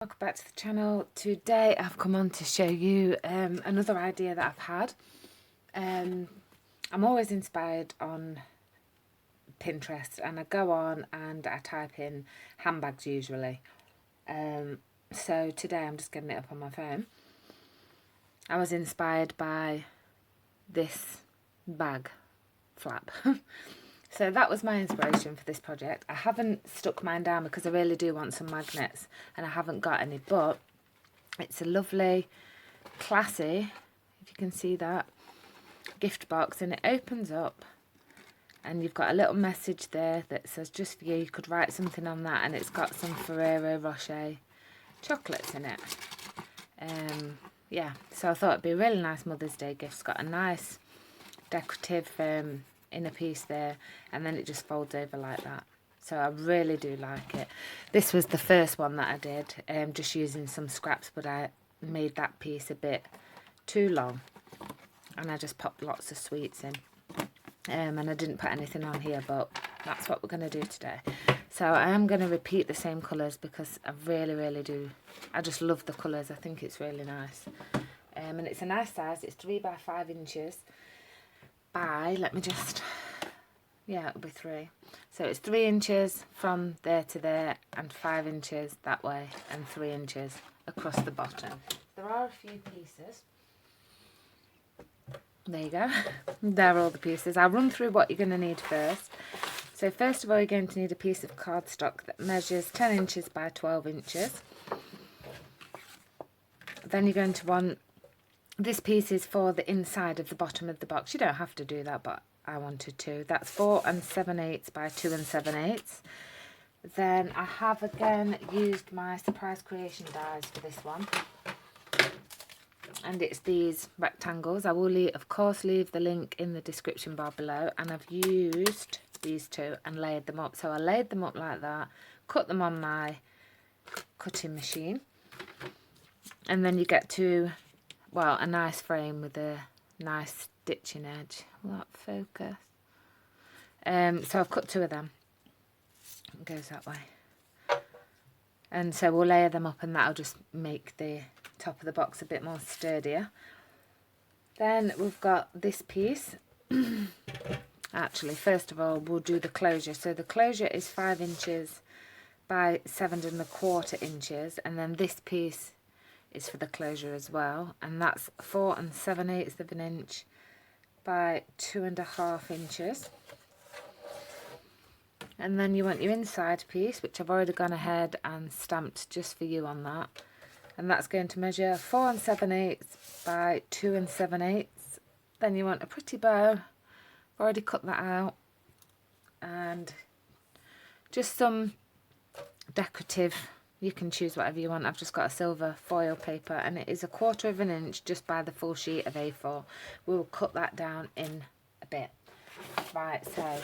Welcome back to the channel. Today I've come on to show you another idea that I've had. I'm always inspired on Pinterest, and I go on and I type in handbags usually. So today I'm just getting it up on my phone. I was inspired by this bag flap. So that was my inspiration for this project. I haven't stuck mine down because I really do want some magnets and I haven't got any, but it's a lovely, classy, if you can see that, gift box, and it opens up and you've got a little message there that says just for you. You could write something on that, and it's got some Ferrero Rocher chocolates in it. Yeah, so I thought it'd be a really nice Mother's Day gift. It's got a nice decorative inner piece there, and then it just folds over like that. So I really do like it. This was the first one that I did, just using some scraps, but I made that piece a bit too long and I just popped lots of sweets in, and I didn't put anything on here, but that's what we're going to do today. So I am going to repeat the same colours because I really do. I just love the colours. I think it's really nice, and it's a nice size. It's 3 by 5 inches by, let me just, yeah, it'll be 3. So it's 3 inches from there to there, and 5 inches that way, and 3 inches across the bottom. There are a few pieces. There you go. There are all the pieces. I'll run through what you're going to need first. So first of all, you're going to need a piece of cardstock that measures 10 inches by 12 inches. Then you're going to want, this piece is for the inside of the bottom of the box. You don't have to do that, but I wanted to. That's 4 7/8 by 2 7/8. Then I have again used my Surprise Creation dies for this one. And it's these rectangles. I will, of course, leave the link in the description bar below. And I've used these two and layered them up. So I laid them up like that, cut them on my cutting machine. And then you get to, well, a nice frame with a nice stitching edge. Will that focus? So I've cut 2 of them. It goes that way. And so we'll layer them up, and that'll just make the top of the box a bit more sturdier. Then we've got this piece. Actually, first of all, we'll do the closure. So the closure is 5 inches by 7 1/4 inches, and then this piece is for the closure as well, and that's 4 7/8 of an inch by 2 1/2 inches. And then you want your inside piece, which I've already gone ahead and stamped just for you on that, and that's going to measure 4 7/8 by 2 7/8. Then you want a pretty bow. I've already cut that out, and just some decorative, you can choose whatever you want. I've just got a silver foil paper, and it is 1/4 inch just by the full sheet of A4. We'll cut that down in a bit. Right, so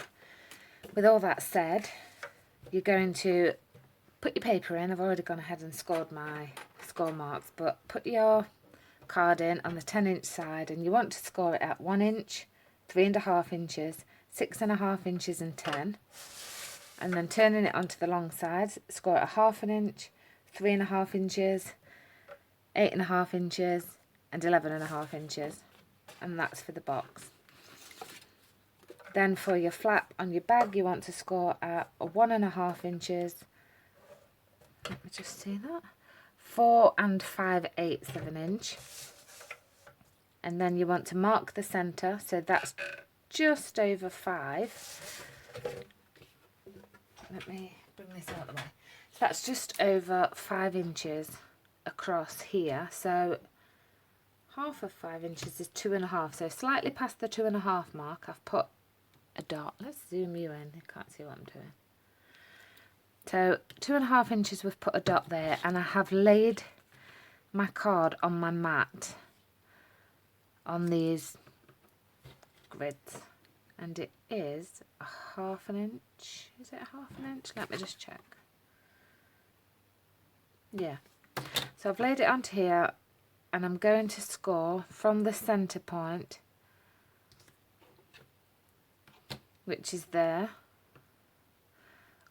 with all that said, you're going to put your paper in. I've already gone ahead and scored my score marks, but put your card in on the 10-inch side, and you want to score it at 1 inch, 3 1/2 inches, 6 1/2 inches, and 10. And then turning it onto the long side, score it at 1/2 inch, 3 1/2 inches, 8 1/2 inches, and 11 1/2 inches. And that's for the box. Then for your flap on your bag, you want to score at 1 1/2 inches. Let me just see that. 4 5/8 of an inch. And then you want to mark the centre, so that's just over 5. Let me bring this out of the way. So that's just over 5 inches across here. So half of 5 inches is 2 1/2. So slightly past the 2 1/2 mark, I've put a dot. Let's zoom you in. You can't see what I'm doing. So 2 1/2 inches, we've put a dot there, and I have laid my card on my mat on these grids, and it is 1/2 inch. Is it 1/2 inch? Let me just check. Yeah. So I've laid it onto here, and I'm going to score from the centre point, which is there,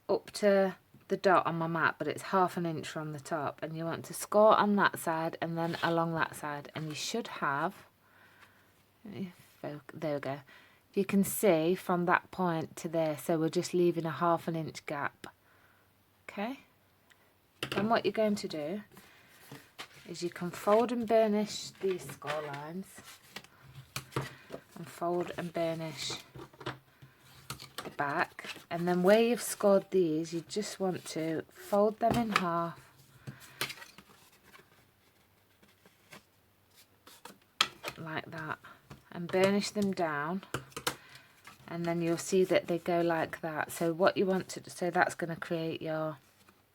up to the dot on my mat, but it's 1/2 inch from the top, and you want to score on that side and then along that side, and you should have, there we go, you can see from that point to there, so we're just leaving a 1/2 inch gap. Okay, and what you're going to do is you can fold and burnish these score lines, and fold and burnish the back, and then where you've scored these, you just want to fold them in half, like that, and burnish them down, and then you'll see that they go like that. So what you want to do, so that's going to create your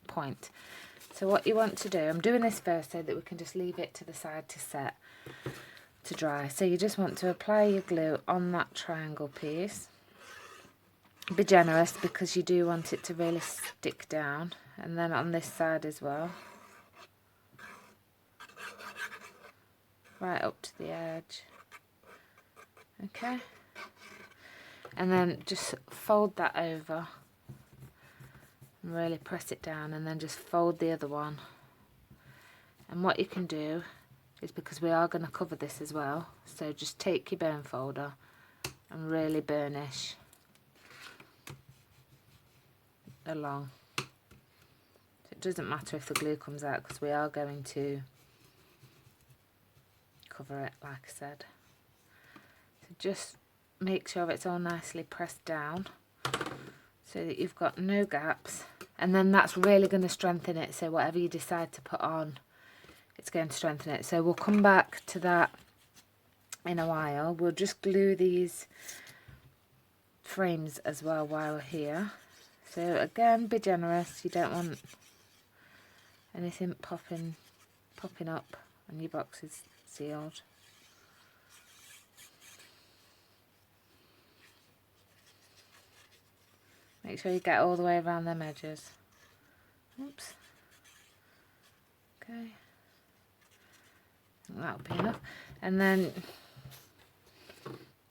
point. So what you want to do, I'm doing this first so that we can just leave it to the side to set, to dry. So you just want to apply your glue on that triangle piece. Be generous because you do want it to really stick down, and then on this side as well, right up to the edge. Okay, and then just fold that over and really press it down, and then just fold the other one. And what you can do is, because we are going to cover this as well, so just take your burn folder and really burnish along. So it doesn't matter if the glue comes out, because we are going to cover it, like I said. So just make sure it's all nicely pressed down so that you've got no gaps, and then that's really going to strengthen it. So whatever you decide to put on, it's going to strengthen it. So we'll come back to that in a while. We'll just glue these frames as well while we're here. So again, be generous. You don't want anything popping up and your box is sealed. Make sure you get all the way around them edges. Oops. Okay. That'll be enough. And then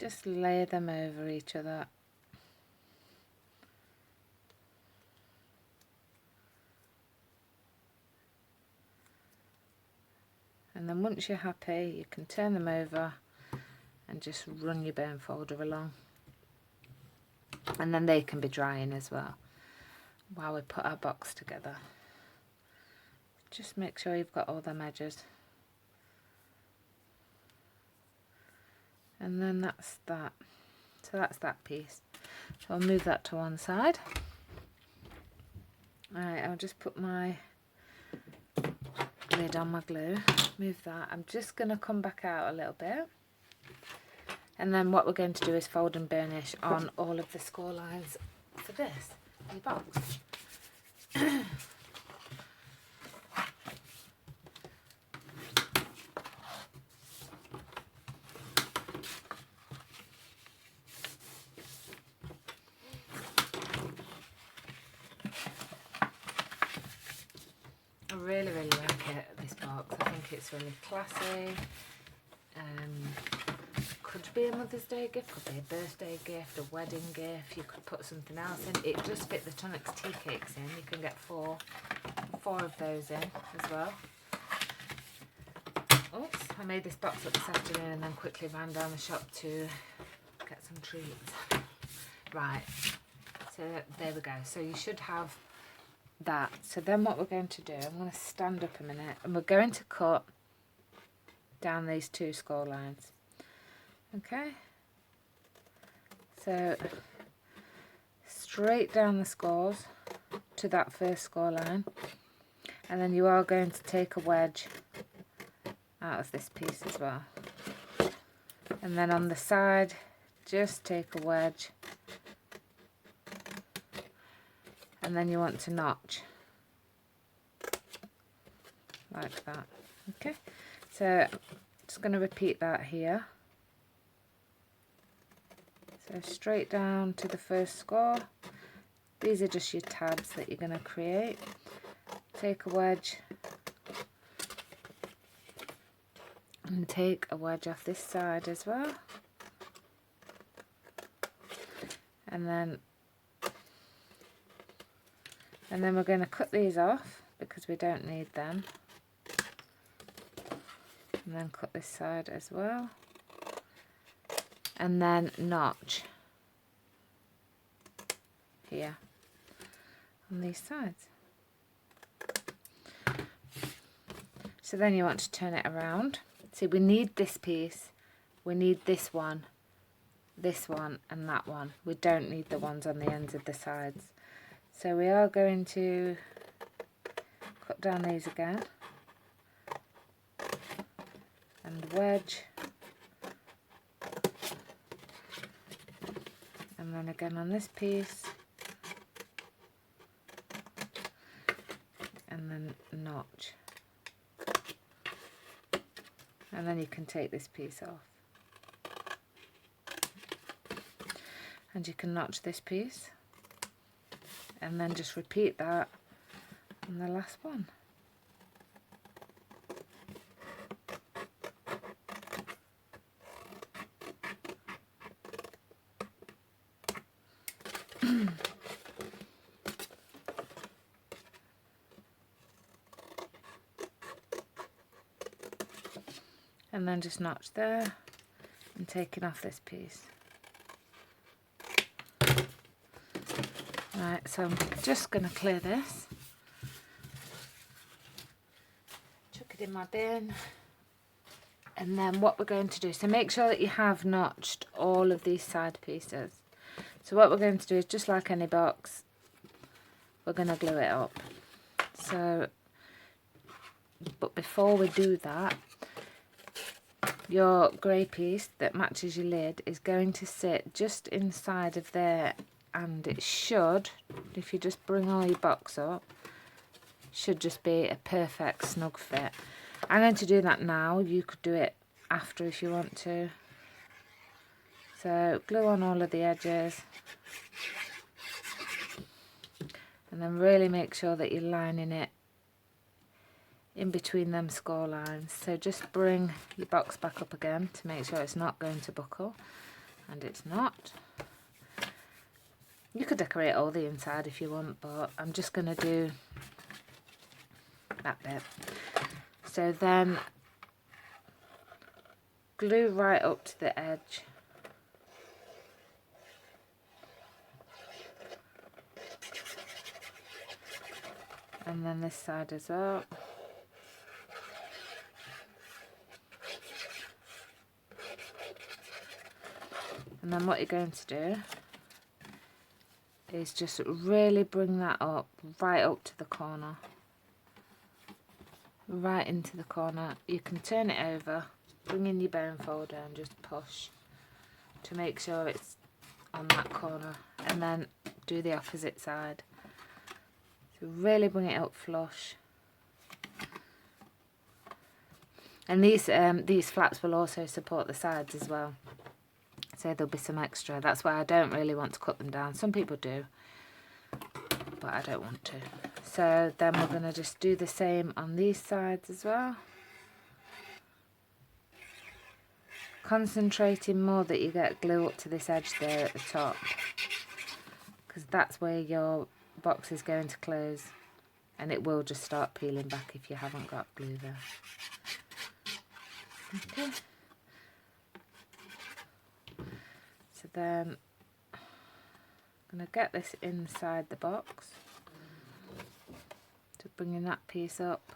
just layer them over each other. And then once you're happy, you can turn them over and just run your burn folder along. And then they can be drying as well while we put our box together. Just make sure you've got all them edges. And then that's that. So that's that piece. So I'll move that to one side. Alright, I'll just put my lid on my glue. Move that. I'm just going to come back out a little bit. And then what we're going to do is fold and burnish on all of the score lines for this new box. I really like it, this box. I think it's really classy. Could be a Mother's Day gift, could be a birthday gift, a wedding gift. You could put something else in. It does fit the Tonics tea cakes in. You can get four of those in as well. Oops, I made this box up this afternoon and then quickly ran down the shop to get some treats. Right, so there we go. So you should have that. So then what we're going to do, I'm going to stand up a minute and we're going to cut down these two score lines. Okay, so straight down the scores to that first score line, and then you are going to take a wedge out of this piece as well, and then on the side just take a wedge, and then you want to notch like that. Okay, so I'm just going to repeat that here. So straight down to the first score. These are just your tabs that you're going to create. Take a wedge and take a wedge off this side as well. And then And then we're going to cut these off because we don't need them. And then cut this side as well. And then notch here on these sides. So then you want to turn it around. See, we need this piece, we need this one, and that one. We don't need the ones on the ends of the sides. So we are going to cut down these again and wedge, and then again on this piece, and then notch, and then you can take this piece off and you can notch this piece, and then just repeat that on the last one. And then just notch there and taking off this piece. Right, so I'm just going to clear this, chuck it in my bin, and then what we're going to do, so make sure that you have notched all of these side pieces. So what we're going to do is, just like any box, we're going to glue it up. So, but before we do that, your grey piece that matches your lid is going to sit just inside of there, and it should, if you just bring all your box up, should just be a perfect snug fit. I'm going to do that now. You could do it after if you want to. So glue on all of the edges, and then really make sure that you're lining it in between them score lines. So just bring your box back up again to make sure it's not going to buckle, and it's not. You could decorate all the inside if you want, but I'm just going to do that bit. So then glue right up to the edge. And then this side as well. And then what you're going to do is just really bring that up, right up to the corner. Right into the corner. You can turn it over, bring in your bone folder and just push to make sure it's on that corner, and then do the opposite side. So really bring it up flush. And these flaps will also support the sides as well, so there'll be some extra. That's why I don't really want to cut them down. Some people do, but I don't want to. So then we're going to just do the same on these sides as well. Concentrating more that you get glue up to this edge there at the top, because that's where your box is going to close, and it will just start peeling back if you haven't got glue there. Okay. So then I'm going to get this inside the box. So bringing that piece up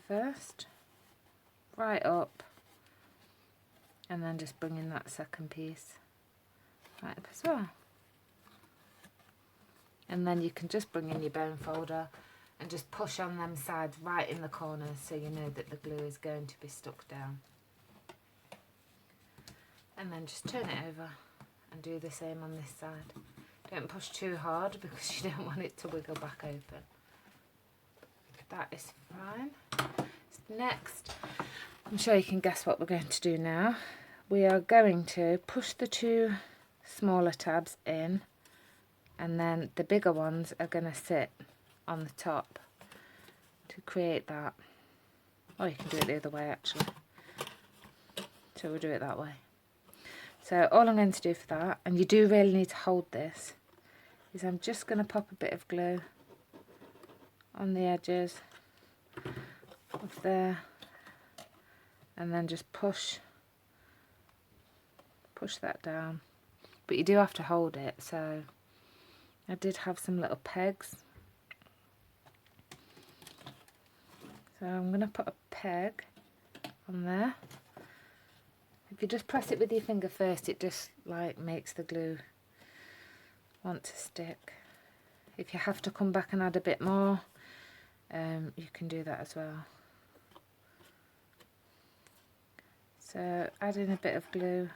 first, right up, and then just bringing that second piece right up as well. And then you can just bring in your bone folder and just push on them sides right in the corners, so you know that the glue is going to be stuck down. And then just turn it over and do the same on this side. Don't push too hard because you don't want it to wiggle back open. That is fine. Next, I'm sure you can guess what we're going to do now. We are going to push the two smaller tabs in, and then the bigger ones are going to sit on the top to create that. Or you can do it the other way actually. So we'll do it that way. So all I'm going to do for that, and you do really need to hold this, is I'm just going to pop a bit of glue on the edges of there, and then just push that down. But you do have to hold it, so I did have some little pegs. So I'm going to put a peg on there. If you just press it with your finger first, it just like makes the glue want to stick. If you have to come back and add a bit more, you can do that as well. So add in a bit of glue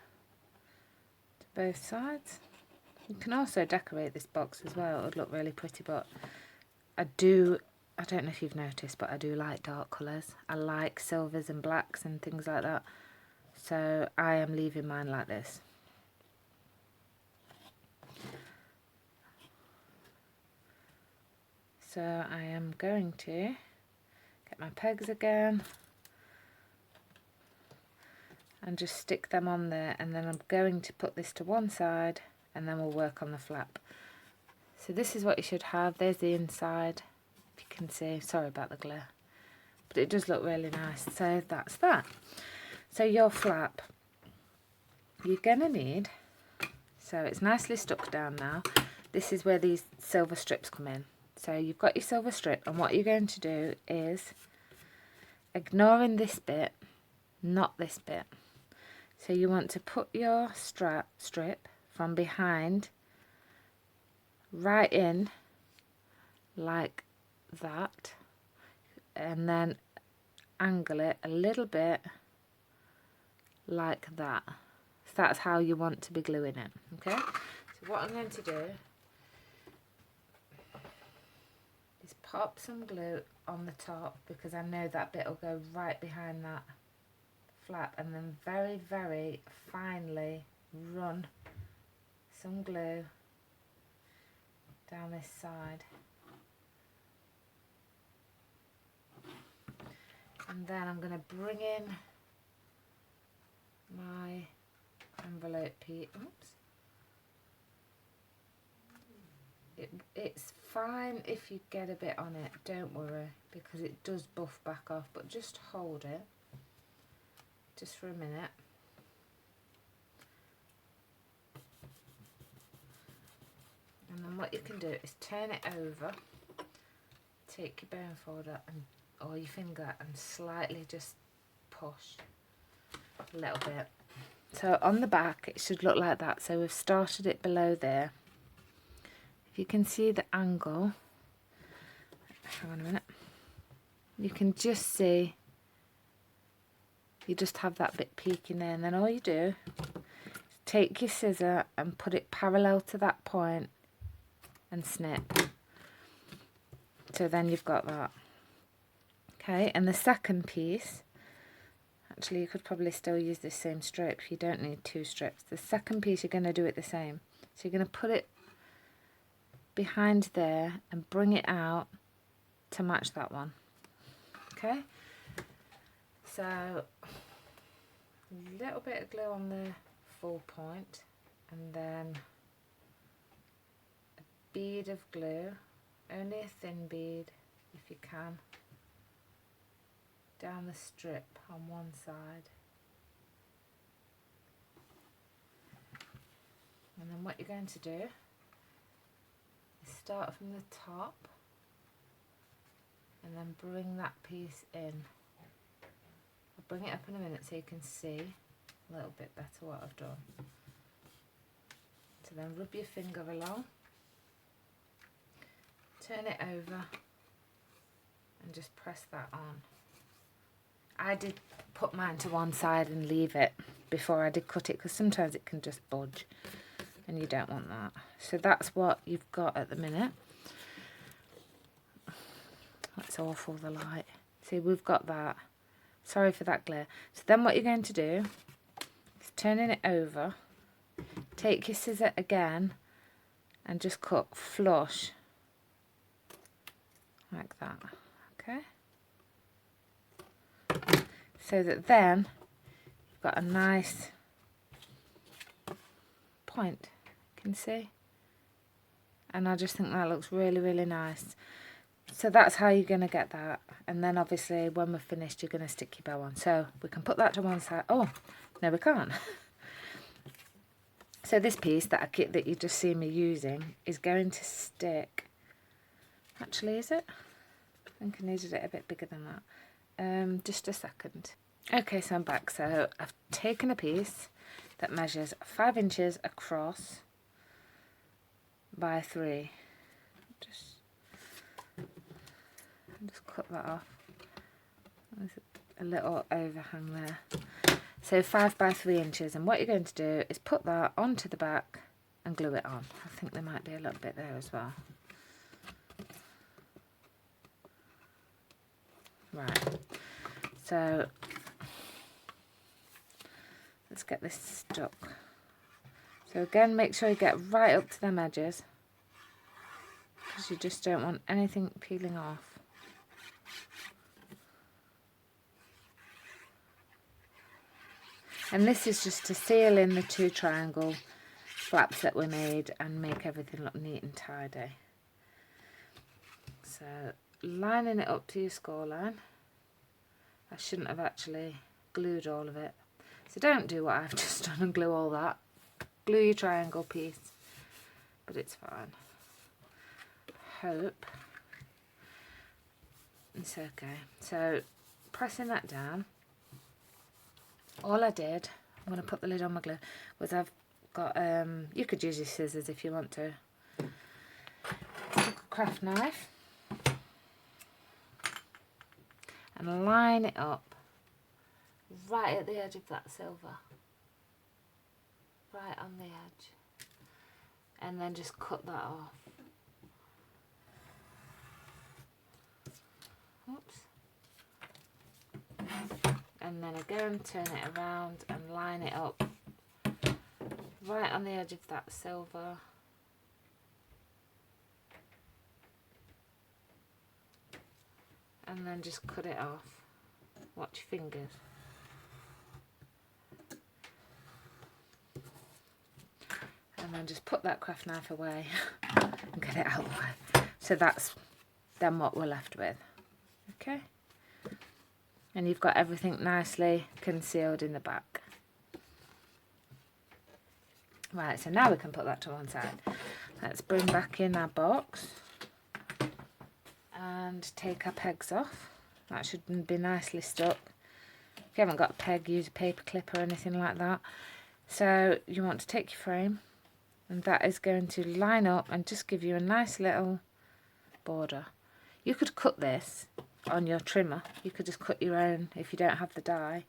to both sides. You can also decorate this box as well. It would look really pretty, but I don't know if you've noticed, but I do like dark colours. I like silvers and blacks and things like that. So I am leaving mine like this. So I am going to get my pegs again and just stick them on there, and then I'm going to put this to one side and then we'll work on the flap. So this is what you should have. There's the inside, if you can see. Sorry about the glare, but it does look really nice. So that's that. So your flap, you're going to need, so it's nicely stuck down now. This is where these silver strips come in. So you've got your silver strip, and what you're going to do is, ignoring this bit, not this bit. So you want to put your strip from behind right in like that, and then angle it a little bit like that. So that's how you want to be gluing it, okay? So what I'm going to do is pop some glue on the top, because I know that bit will go right behind that flap, and then very, very finely run some glue down this side. And then I'm going to bring in my envelope piece. Oops. It's fine if you get a bit on it, don't worry, because it does buff back off, but just hold it just for a minute. And then what you can do is turn it over, take your bone folder and or your finger and slightly just push a little bit. So on the back it should look like that. So we've started it below there. If you can see the angle, hang on a minute, you can just see, you just have that bit peeking there, and then all you do is take your scissor and put it parallel to that point and snip. So then you've got that. Okay, and the second piece, actually you could probably still use this same strip, you don't need two strips. The second piece you're going to do it the same. So you're going to put it behind there and bring it out to match that one. Okay, so a little bit of glue on the full point, and then a bead of glue, only a thin bead if you can, down the strip on one side. And then what you're going to do is start from the top and then bring that piece in. I'll bring it up in a minute so you can see a little bit better what I've done. So then rub your finger along, turn it over and just press that on. I did put mine to one side and leave it before I did cut it, because sometimes it can just budge and you don't want that. So that's what you've got at the minute. That's awful, the light. See, we've got that. Sorry for that glare. So then what you're going to do is turning it over, take your scissor again and just cut flush like that, okay? So that then you've got a nice point, you can see. And I just think that looks really, really nice. So that's how you're going to get that. And then obviously when we're finished, you're going to stick your bow on. So we can put that to one side. Oh, no, we can't. So this piece that you just see me using is going to stick. Actually, is it? I think I needed it a bit bigger than that. Just a second. Okay, so I'm back. So I've taken a piece that measures 5 inches across by 3. Just cut that off. There's a little overhang there. So 5 by 3 inches, and what you're going to do is put that onto the back and glue it on. I think there might be a little bit there as well. Right, so let's get this stuck. So again, make sure you get right up to them edges, because you just don't want anything peeling off. And this is just to seal in the 2 triangle flaps that we made and make everything look neat and tidy. So lining it up to your score line. I shouldn't have actually glued all of it. So don't do what I've just done and glue all that. Glue your triangle piece, but it's fine. Hope it's okay. So pressing that down, all I did, I'm going to put the lid on my glue, was I've got, you could use your scissors if you want to. Took a craft knife and line it up right at the edge of that silver. Right on the edge. And then just cut that off. Oops. And then again turn it around and line it up right on the edge of that silver. And then just cut it off. Watch your fingers. And then just put that craft knife away and get it out of the way. So that's then what we're left with. Okay? And you've got everything nicely concealed in the back. Right, so now we can put that to one side. Let's bring back in our box and take our pegs off. That should be nicely stuck. If you haven't got a peg, use a paper clip or anything like that. So you want to take your frame, and that is going to line up and just give you a nice little border. You could cut this on your trimmer. You could just cut your own if you don't have the die.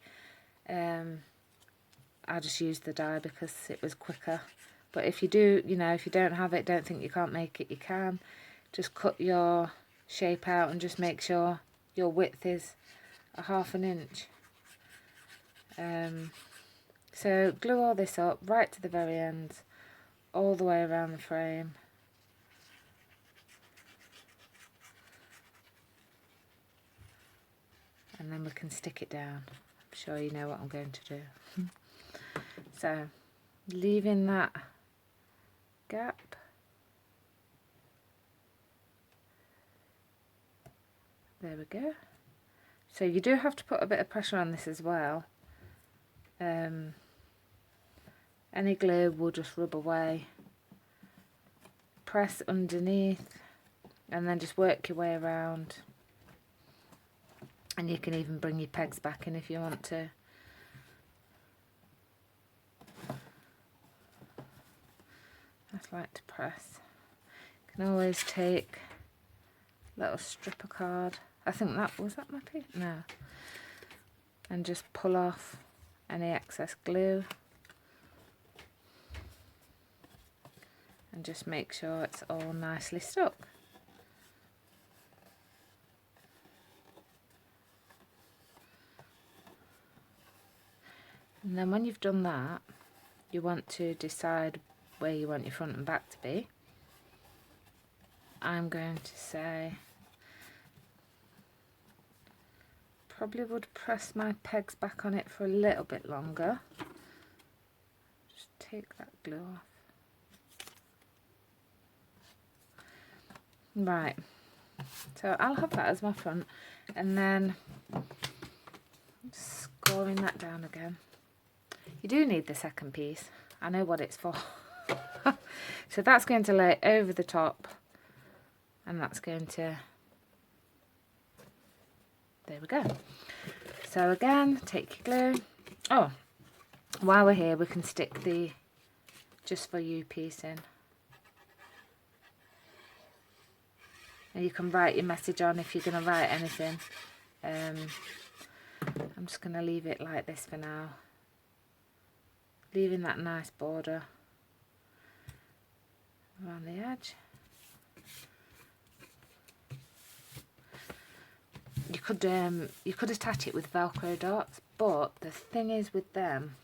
I just used the die because it was quicker. But if you do, if you don't have it, don't think you can't make it, you can. Just cut your shape out and just make sure your width is a 1/2 inch. So glue all this up right to the very end, all the way around the frame. And then we can stick it down. I'm sure you know what I'm going to do. So leaving that gap. There we go. So you do have to put a bit of pressure on this as well. Any glue will just rub away. Press underneath and then just work your way around. And you can even bring your pegs back in if you want to. I like to press. You can always take a little strip of card. I think was that my piece? No. And just pull off any excess glue. And just make sure it's all nicely stuck. And then when you've done that, you want to decide where you want your front and back to be. I'm going to say, probably would press my pegs back on it for a little bit longer. Just take that glue off. Right, so I'll have that as my front, and then scoring that down again. You do need the second piece. I know what it's for. So that's going to lay over the top, and that's going to, there we go. So again, take your glue. Oh, while we're here, we can stick the Just For You piece in. And you can write your message on if you're going to write anything. I'm just going to leave it like this for now. Leaving that nice border around the edge. You could attach it with Velcro dots, but the thing is with them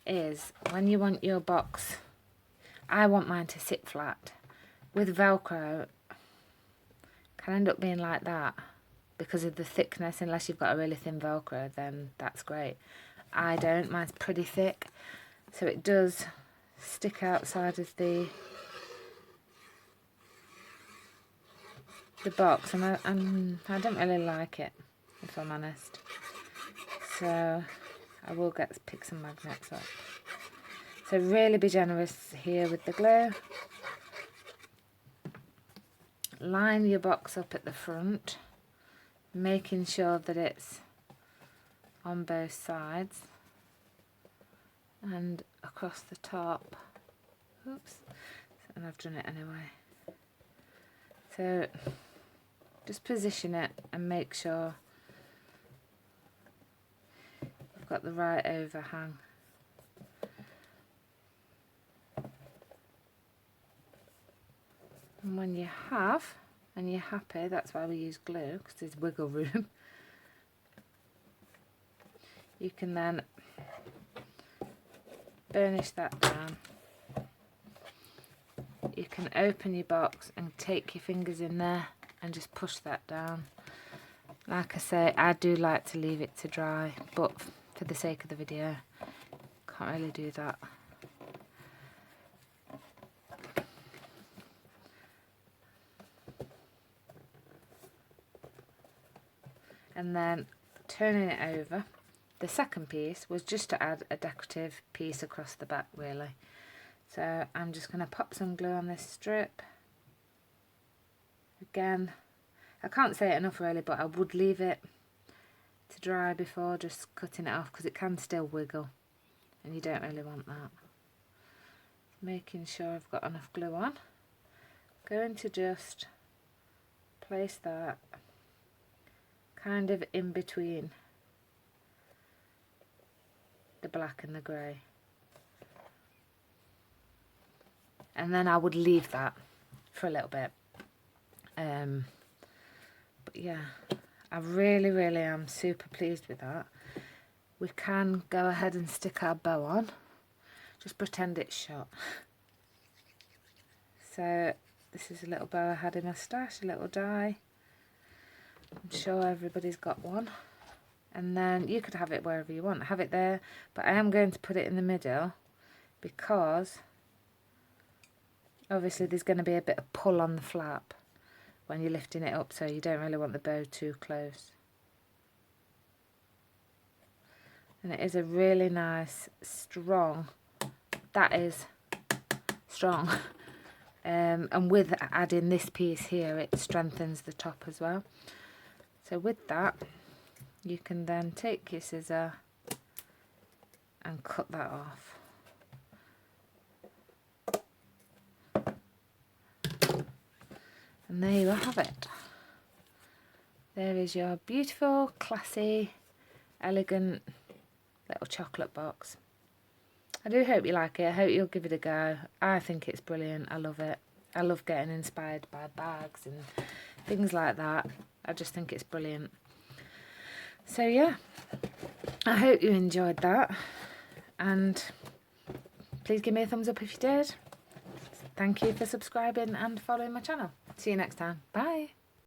is when you want your box, I want mine to sit flat. With Velcro, can end up being like that because of the thickness. Unless you've got a really thin Velcro, then that's great. I don't, mine's pretty thick, so it does stick outside of the box, and I don't really like it, if I'm honest. So I will pick some magnets up. So really be generous here with the glue. Line your box up at the front, making sure that it's on both sides and across the top. Oops, and I've done it anyway. So just position it and make sure you've got the right overhang. And when you have, and you're happy, that's why we use glue, because there's wiggle room. You can then burnish that down. You can open your box and take your fingers in there and just push that down. Like I say, I do like to leave it to dry, but for the sake of the video, can't really do that. And then turning it over, the second piece was just to add a decorative piece across the back, really. So I'm just going to pop some glue on this strip. Again, I can't say it enough really, but I would leave it to dry before just cutting it off, because it can still wiggle and you don't really want that. Making sure I've got enough glue on. Going to just place that kind of in between the black and the grey, and then I would leave that for a little bit. But yeah, I really am super pleased with that. We can go ahead and stick our bow on. Just pretend it's shut. So this is a little bow I had in my stash, a little die. I'm sure everybody's got one. And then you could have it wherever you want. Have it there, but I am going to put it in the middle because obviously there's going to be a bit of pull on the flap when you're lifting it up, so you don't really want the bow too close. And it is a really nice, strong, that is strong. And with adding this piece here, it strengthens the top as well. So with that, you can then take your scissor and cut that off. And there you have it. There is your beautiful, classy, elegant little chocolate box. I do hope you like it. I hope you'll give it a go. I think it's brilliant. I love it. I love getting inspired by bags and things like that. I just think it's brilliant. So yeah, I hope you enjoyed that, and please give me a thumbs up if you did. Thank you for subscribing and following my channel. See you next time. Bye.